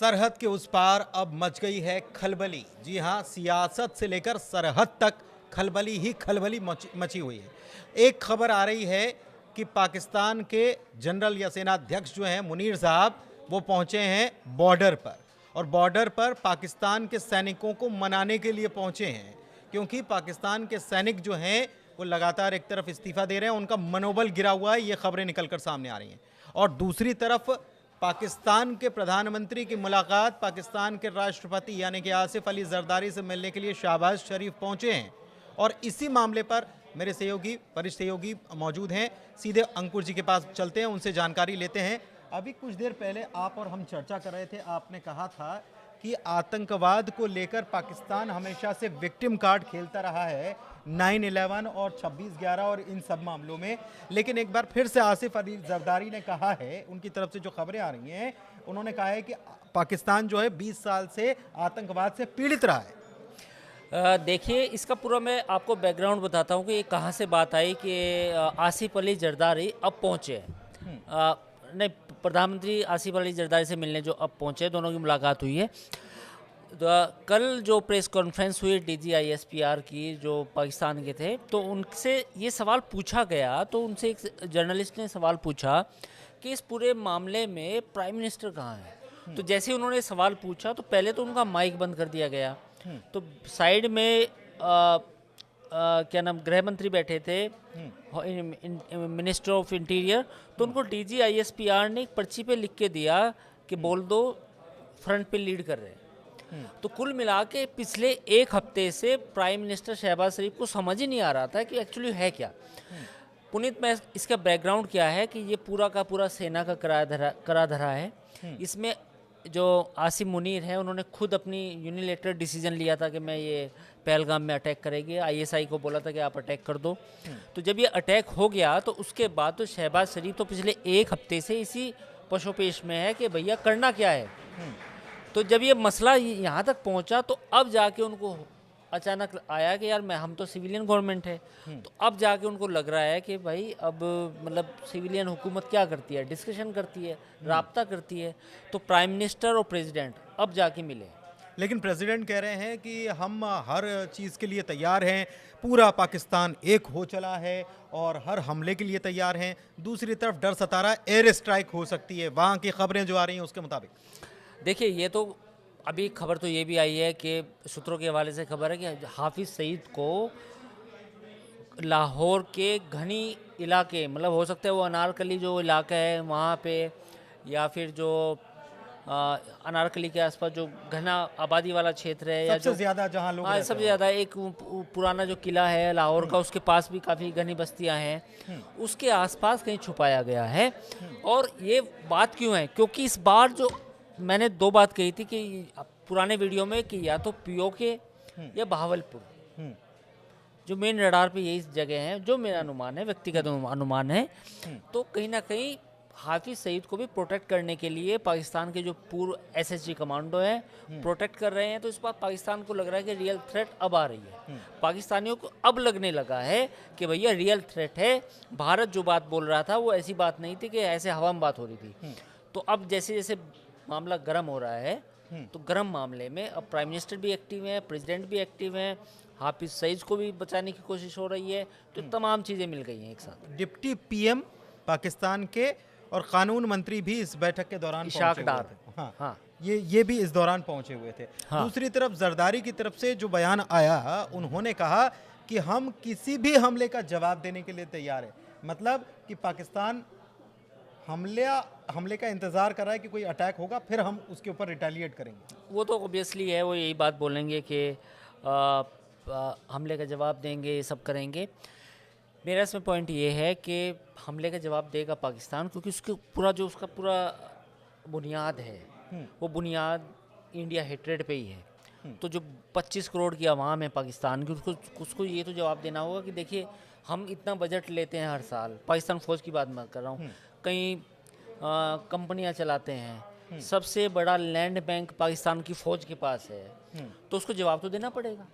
सरहद के उस पार अब मच गई है खलबली। जी हां, सियासत से लेकर सरहद तक खलबली ही खलबली मची हुई है। एक खबर आ रही है कि पाकिस्तान के जनरल या सेनाध्यक्ष जो हैं मुनीर साहब, वो पहुंचे हैं बॉर्डर पर, और बॉर्डर पर पाकिस्तान के सैनिकों को मनाने के लिए पहुंचे हैं, क्योंकि पाकिस्तान के सैनिक जो हैं वो लगातार एक तरफ इस्तीफा दे रहे हैं, उनका मनोबल गिरा हुआ है, ये खबरें निकलकर सामने आ रही हैं। और दूसरी तरफ पाकिस्तान के प्रधानमंत्री की मुलाकात पाकिस्तान के राष्ट्रपति यानी कि आसिफ अली जरदारी से मिलने के लिए शहबाज शरीफ पहुंचे हैं। और इसी मामले पर मेरे सहयोगी, वरिष्ठ सहयोगी मौजूद हैं। सीधे अंकुर जी के पास चलते हैं, उनसे जानकारी लेते हैं। अभी कुछ देर पहले आप और हम चर्चा कर रहे थे, आपने कहा था कि आतंकवाद को लेकर पाकिस्तान हमेशा से विक्टिम कार्ड खेलता रहा है 9/11 और 26/11 और इन सब मामलों में। लेकिन एक बार फिर से आसिफ अली जरदारी ने कहा है, उनकी तरफ से जो खबरें आ रही हैं, उन्होंने कहा है कि पाकिस्तान जो है 20 साल से आतंकवाद से पीड़ित रहा है। देखिए, इसका पूरा मैं आपको बैकग्राउंड बताता हूँ कि ये कहाँ से बात आई कि आसिफ अली जरदारी अब पहुँचे हैं। नहीं, प्रधानमंत्री आसिफ अली जरदारी से मिलने जो अब पहुँचे, दोनों की मुलाकात हुई है। कल जो प्रेस कॉन्फ्रेंस हुई DGISPR की, जो पाकिस्तान के थे, तो उनसे ये सवाल पूछा गया, तो उनसे एक जर्नलिस्ट ने सवाल पूछा कि इस पूरे मामले में प्राइम मिनिस्टर कहाँ है। तो जैसे ही उन्होंने सवाल पूछा तो पहले तो उनका माइक बंद कर दिया गया। तो साइड में क्या नाम, गृह मंत्री बैठे थे, मिनिस्टर ऑफ इंटीरियर, तो उनको DGISPR ने एक पर्ची पे लिख के दिया कि बोल दो फ्रंट पे लीड कर रहे हैं। तो कुल मिला के पिछले एक हफ्ते से प्राइम मिनिस्टर शहबाज शरीफ को समझ ही नहीं आ रहा था कि एक्चुअली है क्या। पुनीत, मैं इसका बैकग्राउंड क्या है कि ये पूरा का पूरा सेना का करा धरा है। इसमें जो आसिम मुनीर है, उन्होंने खुद अपनी यूनिलेटरल डिसीजन लिया था कि मैं ये पहलगाम में अटैक करेंगे। ISI को बोला था कि आप अटैक कर दो। तो जब ये अटैक हो गया तो उसके बाद तो शहबाज शरीफ तो पिछले एक हफ्ते से इसी पशोपेश में है कि भैया करना क्या है। तो जब ये मसला यहाँ तक पहुँचा तो अब जाके उनको अचानक आया कि यार हम तो सिविलियन गवर्नमेंट है। तो अब जाके उनको लग रहा है कि भाई अब मतलब सिविलियन हुकूमत क्या करती है, डिस्कशन करती है, राब्ता करती है। तो प्राइम मिनिस्टर और प्रेसिडेंट अब जाके मिले। लेकिन प्रेसिडेंट कह रहे हैं कि हम हर चीज़ के लिए तैयार हैं, पूरा पाकिस्तान एक हो चला है और हर हमले के लिए तैयार हैं। दूसरी तरफ डर सता रहा है, एयर स्ट्राइक हो सकती है, वहाँ की खबरें जो आ रही हैं उसके मुताबिक। देखिए, ये तो अभी खबर तो ये भी आई है कि सूत्रों के हवाले से खबर है कि हाफिज़ सईद को लाहौर के घनी इलाके, मतलब हो सकता है वो अनारकली जो इलाका है वहाँ पे, या फिर जो अनारकली के आसपास जो घना आबादी वाला क्षेत्र है, या सबसे ज़्यादा जहाँ लोग रहते हैं, सबसे ज़्यादा एक पुराना जो किला है लाहौर का, उसके पास भी काफ़ी घनी बस्तियाँ हैं, उसके आसपास कहीं छुपाया गया है। और ये बात क्यों है, क्योंकि इस बार जो मैंने 2 बात कही थी कि पुराने वीडियो में कि या तो POK या बहावलपुर, जो मेन रडार पे यही जगह है, जो मेरा अनुमान है, व्यक्तिगत अनुमान है। तो कहीं ना कहीं हाफिज सईद को भी प्रोटेक्ट करने के लिए पाकिस्तान के जो पूर्व SSG कमांडो हैं प्रोटेक्ट कर रहे हैं। तो इस बार पाकिस्तान को लग रहा है कि रियल थ्रेट अब आ रही है। पाकिस्तानियों को अब लगने लगा है कि भैया रियल थ्रेट है। भारत जो बात बोल रहा था वो ऐसी बात नहीं थी कि ऐसे हवा में बात हो रही थी। तो अब जैसे जैसे मामला गर्म हो रहा है, तो गर्म मामले में अब प्राइम मिनिस्टर भी एक्टिव है, प्रेसिडेंट भी एक्टिव है, हाफिज सईद को भी बचाने की कोशिश हो रही है। तो तमाम चीज़ें मिल गई हैं एक साथ। डिप्टी PM पाकिस्तान के और कानून मंत्री भी इस बैठक के दौरान इशाक पहुंचे हुए डार, थे। हाँ, हाँ, ये भी इस दौरान पहुंचे हुए थे। हाँ। दूसरी तरफ जरदारी की तरफ से जो बयान आया, उन्होंने कहा कि हम किसी भी हमले का जवाब देने के लिए तैयार है। मतलब कि पाकिस्तान हमले का इंतजार कर रहा है कि कोई अटैक होगा, फिर हम उसके ऊपर रिटेलिएट करेंगे। वो तो ऑब्वियसली है, वो यही बात बोलेंगे कि हमले का जवाब देंगे, ये सब करेंगे। मेरा इसमें पॉइंट ये है कि हमले का जवाब देगा पाकिस्तान, क्योंकि उसका पूरा बुनियाद है, वो बुनियाद इंडिया हेट्रेड पे ही है। तो जो 25 करोड़ की आवाम है पाकिस्तान की, उसको ये तो जवाब देना होगा कि देखिए, हम इतना बजट लेते हैं हर साल, पाकिस्तान फ़ौज की बात मैं कर रहा हूँ, कई कंपनियां चलाते हैं, सबसे बड़ा लैंड बैंक पाकिस्तान की फ़ौज के पास है, तो उसको जवाब तो देना पड़ेगा।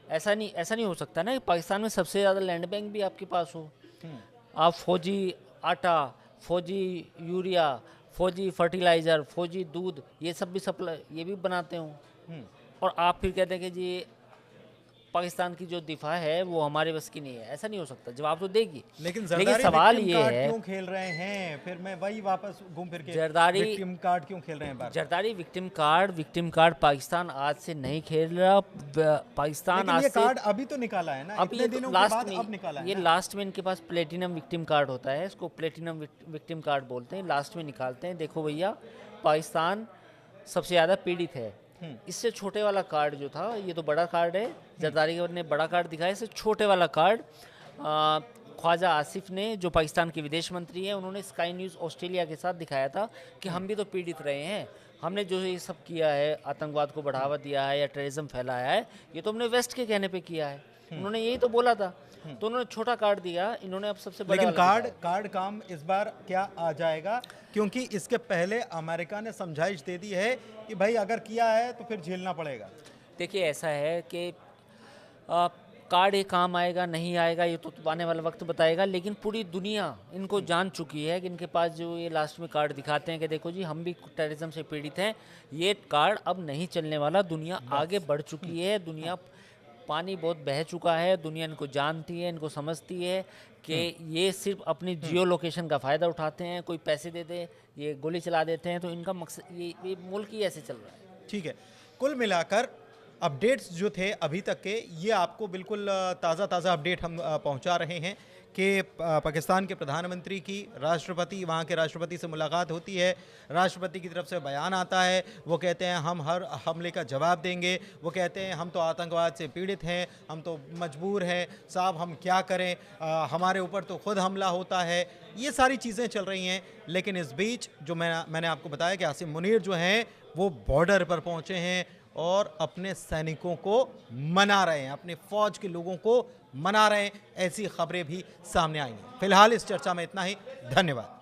ऐसा नहीं हो सकता ना कि पाकिस्तान में सबसे ज़्यादा लैंड बैंक भी आपके पास हो, आप फौजी आटा, फौजी यूरिया, फौजी फर्टिलाइज़र, फौजी दूध, ये सब भी सप्लाई, ये भी बनाते हूँ। और आप फिर कहते हैं कि जी पाकिस्तान की जो दिफा है वो हमारे बस की नहीं है। ऐसा नहीं हो सकता, जवाब तो देगी। लेकिन सवाल विक्टिम ये कार्ड है, क्यों खेल रहे हैं? फिर मैं वही वापस घूम फिर के जरदारी विक्टिम कार्ड क्यों खेल रहे हैं बार? जरदारी विक्टिम कार्ड पाकिस्तान आज से नहीं खेल रहा। पाकिस्तान लेकिन आज ये से कार्ड अभी तो निकाला है ना, अब इतने ये दिनों के लास्ट बाद में, अब निकाला है ये ना? लास्ट में इनके पास प्लेटिनम विक्टिम कार्ड होता है, इसको प्लेटिनम विक्टिम कार्ड बोलते हैं, लास्ट में निकालते हैं। देखो भैया, पाकिस्तान सबसे ज़्यादा पीड़ित है। इससे छोटे वाला कार्ड जो था, ये तो बड़ा कार्ड है, जरदारी ने बड़ा कार्ड दिखाया, इससे छोटे वाला कार्ड ख्वाजा आसिफ ने, जो पाकिस्तान के विदेश मंत्री हैं, उन्होंने स्काई न्यूज़ ऑस्ट्रेलिया के साथ दिखाया था कि हम भी तो पीड़ित रहे हैं। हमने जो ये सब किया है, आतंकवाद को बढ़ावा दिया है या टेररिज्म फैलाया है, ये तो हमने वेस्ट के कहने पे किया है। उन्होंने यही तो बोला था। तो उन्होंने छोटा कार्ड दिया, इन्होंने अब सबसे बड़ा लेकिन वाला कार्ड काम इस बार क्या आ जाएगा? क्योंकि इसके पहले अमेरिका ने समझाइश दे दी है कि भाई अगर किया है तो फिर झेलना पड़ेगा। देखिए, ऐसा है कि कार्ड ये काम आएगा नहीं आएगा ये तो आने वाला वक्त बताएगा, लेकिन पूरी दुनिया इनको जान चुकी है कि इनके पास जो ये लास्ट में कार्ड दिखाते हैं कि देखो जी हम भी टेररिज्म से पीड़ित हैं, ये कार्ड अब नहीं चलने वाला। दुनिया आगे बढ़ चुकी है, दुनिया पानी बहुत बह चुका है, दुनिया इनको जानती है, इनको समझती है कि ये सिर्फ अपनी जियो लोकेशन का फ़ायदा उठाते हैं। कोई पैसे दे दे, ये गोली चला देते हैं, तो इनका मकसद ये मुल्क ही ऐसे चल रहा है। ठीक है, कुल मिलाकर अपडेट्स जो थे अभी तक के, ये आपको बिल्कुल ताज़ा अपडेट हम पहुंचा रहे हैं कि पाकिस्तान के प्रधानमंत्री की राष्ट्रपति, वहाँ के राष्ट्रपति से मुलाकात होती है। राष्ट्रपति की तरफ से बयान आता है, वो कहते हैं हम हर हमले का जवाब देंगे। वो कहते हैं हम तो आतंकवाद से पीड़ित हैं, हम तो मजबूर हैं साहब, हम क्या करें, हमारे ऊपर तो खुद हमला होता है। ये सारी चीज़ें चल रही हैं। लेकिन इस बीच जो मैंने आपको बताया कि आसिम मुनीर जो हैं वो बॉर्डर पर पहुँचे हैं और अपने सैनिकों को मना रहे हैं, अपने फौज के लोगों को मना रहे हैं। ऐसी खबरें भी सामने आई हैं। फिलहाल इस चर्चा में इतना ही। धन्यवाद।